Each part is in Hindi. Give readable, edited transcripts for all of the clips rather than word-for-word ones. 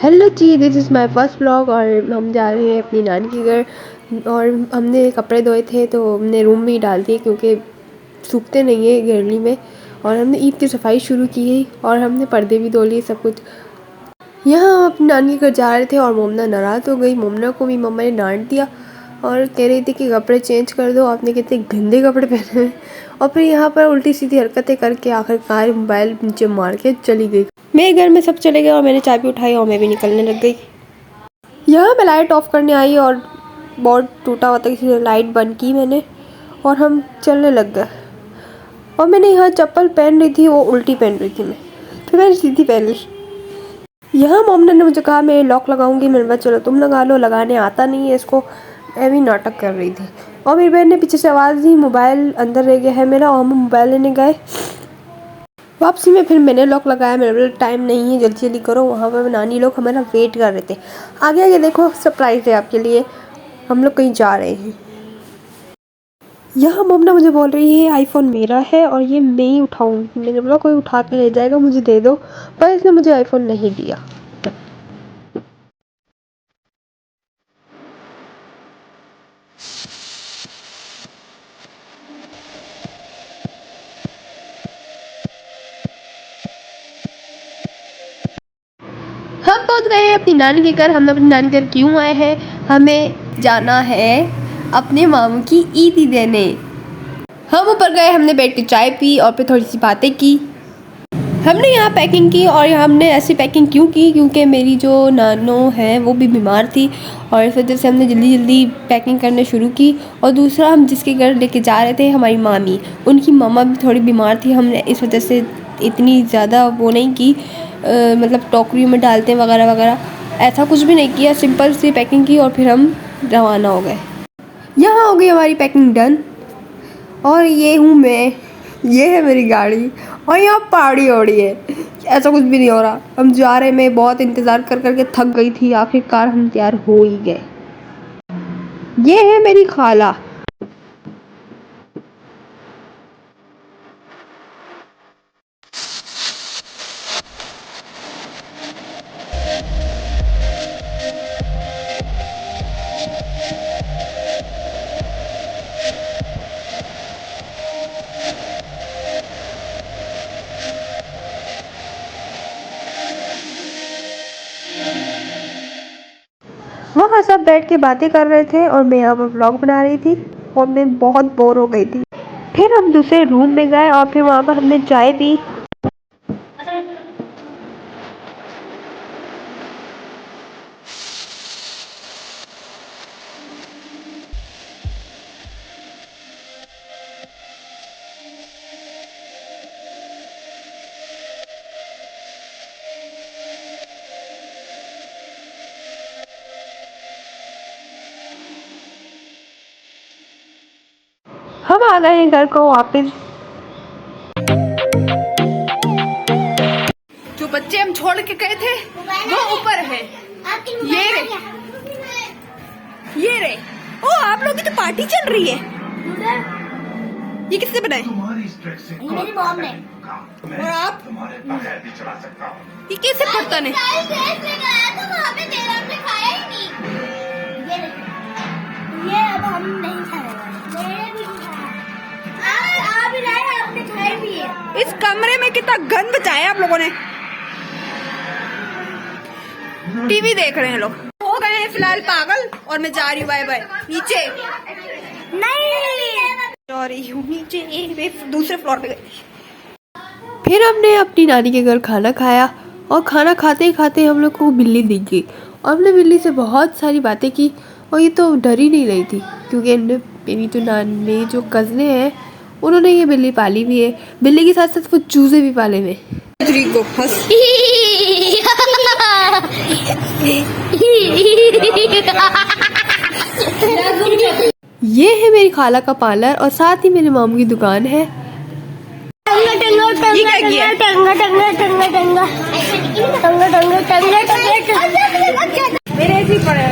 Hello ji, this is my first vlog और हम जा रहे हैं अपनी नानी के घर। और हमने कपड़े धोए थे तो हमने रूम में ही डाल दिए क्योंकि सूखते नहीं है गर्मी में। और हमने ईद की सफाई शुरू की है और हमने पर्दे भी धो लिए, सब कुछ। यहाँ हम अपनी नानी के घर जा रहे थे और मोमना नाराज़ हो गई। मोमना को भी मम्मा ने डांट दिया और कह रही थी कि कपड़े चेंज कर दो, आपने कितने गंदे कपड़े पहने हैं। और फिर यहाँ पर उल्टी सीधी हरकतें करके आखिरकार मोबाइल नीचे मार के चली गई। मेरे घर में सब चले गए और मैंने चाबी उठाई और मैं भी निकलने लग गई। यहाँ मैं लाइट ऑफ करने आई और बहुत टूटा हुआ था, इसलिए लाइट बंद की मैंने और हम चलने लग गए। और मैंने यहाँ चप्पल पहन रही थी, वो उल्टी पहन रही थी मैं, फिर मैंने सीधी पहन ली। यहाँ मोमना ने मुझे कहा मैं लॉक लगाऊंगी, मैंने कहा चलो तुम लगा लो, लगाने आता नहीं है इसको, ऐवी नाटक कर रही थी। और मेरी बहन ने पीछे से आवाज़ दी मोबाइल अंदर रह गया है मेरा, और हम मोबाइल लेने गए। वापसी में फिर मैंने लॉक लगाया, मेरे बोले टाइम नहीं है, जल्दी जल्दी करो। वहाँ पर नानी लोग हमारा वेट कर रहे थे। आगे आगे देखो, सरप्राइज़ है आपके लिए, हम लोग कहीं जा रहे हैं। यहाँ मोमना मुझे बोल रही है आईफोन मेरा है और ये मैं ही उठाऊँगी। मैंने बोला कोई उठा के ले जाएगा, मुझे दे दो, पर इसने मुझे आईफोन नहीं दिया। हम पहुंच गए हैं अपनी नानी के घर। हम अपनी नानी के घर क्यों आए हैं? हमें जाना है अपने मामू की ईदी देने। हम ऊपर गए, हमने बैठ के चाय पी और फिर थोड़ी सी बातें की। हमने यहाँ पैकिंग की और हमने ऐसी पैकिंग क्यों की क्योंकि मेरी जो नानो है वो भी बीमार थी और इस वजह से हमने जल्दी जल्दी पैकिंग करना शुरू की। और दूसरा, हम जिसके घर लेके जा रहे थे हमारी मामी, उनकी मम्मा भी थोड़ी बीमार थी। हमने इस वजह से इतनी ज़्यादा वो नहीं की, मतलब टोकरियों में डालते हैं वगैरह वगैरह, ऐसा कुछ भी नहीं किया। सिंपल सी पैकिंग की और फिर हम रवाना हो गए। यहाँ हो गई हमारी पैकिंग डन और ये हूँ मैं, ये है मेरी गाड़ी और यहाँ पहाड़ी हो रही है। ऐसा कुछ भी नहीं हो रहा, हम जा रहे हैं। मैं बहुत इंतज़ार कर करके थक गई थी, आखिरकार हम तैयार हो ही गए। ये है मेरी खाला। वहाँ सब बैठ के बातें कर रहे थे और मैं यहाँ पर व्लॉग बना रही थी और मैं बहुत बोर हो गई थी। फिर हम दूसरे रूम में गए और फिर वहाँ पर हमने चाय पी। हम आ गए हैं घर को वापस। जो बच्चे हम छोड़ के गए थे वो ऊपर है। ये रे ओ, आप लोगों की तो पार्टी चल रही है। ये किसने बनाए? मेरी मॉम ने। और आप? ये कैसे पड़ता ने? ये अब हम नहीं खाएंगे। मैंने भी नहीं खाया। आप भी लाए, आपने खाए भी है। इस कमरे में कितना गंद बचाया आप लोगों ने। टीवी देख रहे हैं लोग। हो गए हैं फिलहाल पागल और मैं जा रही हूँ। Bye bye. नीचे नहीं, जा रही हूँ नीचे, दूसरे फ्लोर पे गई। फिर हमने अपनी नानी के घर खाना खाया और खाना खाते ही खाते हम लोग को बिल्ली दिख गई और हमने बिल्ली से बहुत सारी बातें की। और ये तो डर ही नहीं रही थी क्योंकि मेरी जो कज़ने हैं उन्होंने ये बिल्ली पाली भी है। बिल्ली के साथ साथ वो चूजे भी पाले हुए। ये है मेरी खाला का पार्लर और साथ ही मेरे मामू की दुकान है। मेरे ऐसे पड़े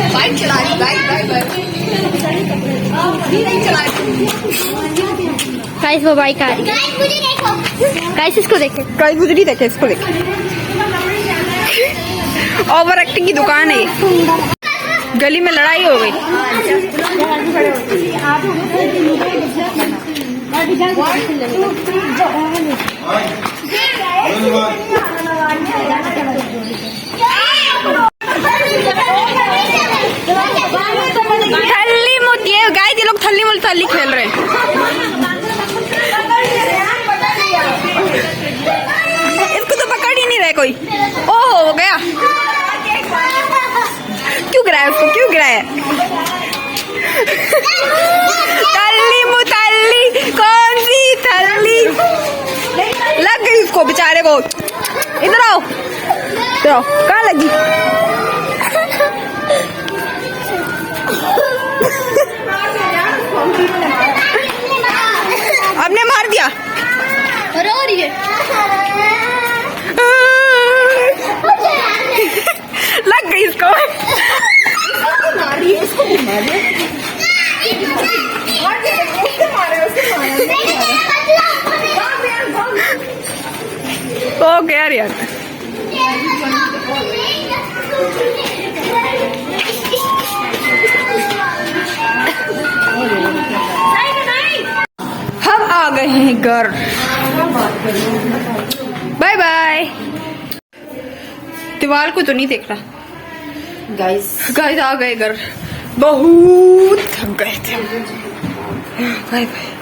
बाइक चला रही, वो बाइक आ रही है। मुझे देखो। गाइस इसको देखें, गाइस गुजरी देखे, इसको देखे। ओवर एक्टिंग की दुकान है ये। गली में लड़ाई हो गई। थल्ली मुत, ये गाइस ये लोग थल्ली मुल्थल्ली खेल रहे हैं। इसको तो पकड़ ही नहीं रहे कोई। ओह हो गया। क्यों गिराया उसको, क्यों गिराया? थल्ली मुतल्ली, कौन सी थल्ली? लग गई उसको बेचारे को। इधर आओ, इधर आओ। कहाँ लगी? आपने मार दिया। रो रही है। लग गई इसको। ओ गया यार। हम आ गए हैं घर। Bye bye. दीवार को तो नहीं देख रहा। गाइस आ गए घर। बहुत थक गए थे। Bye bye.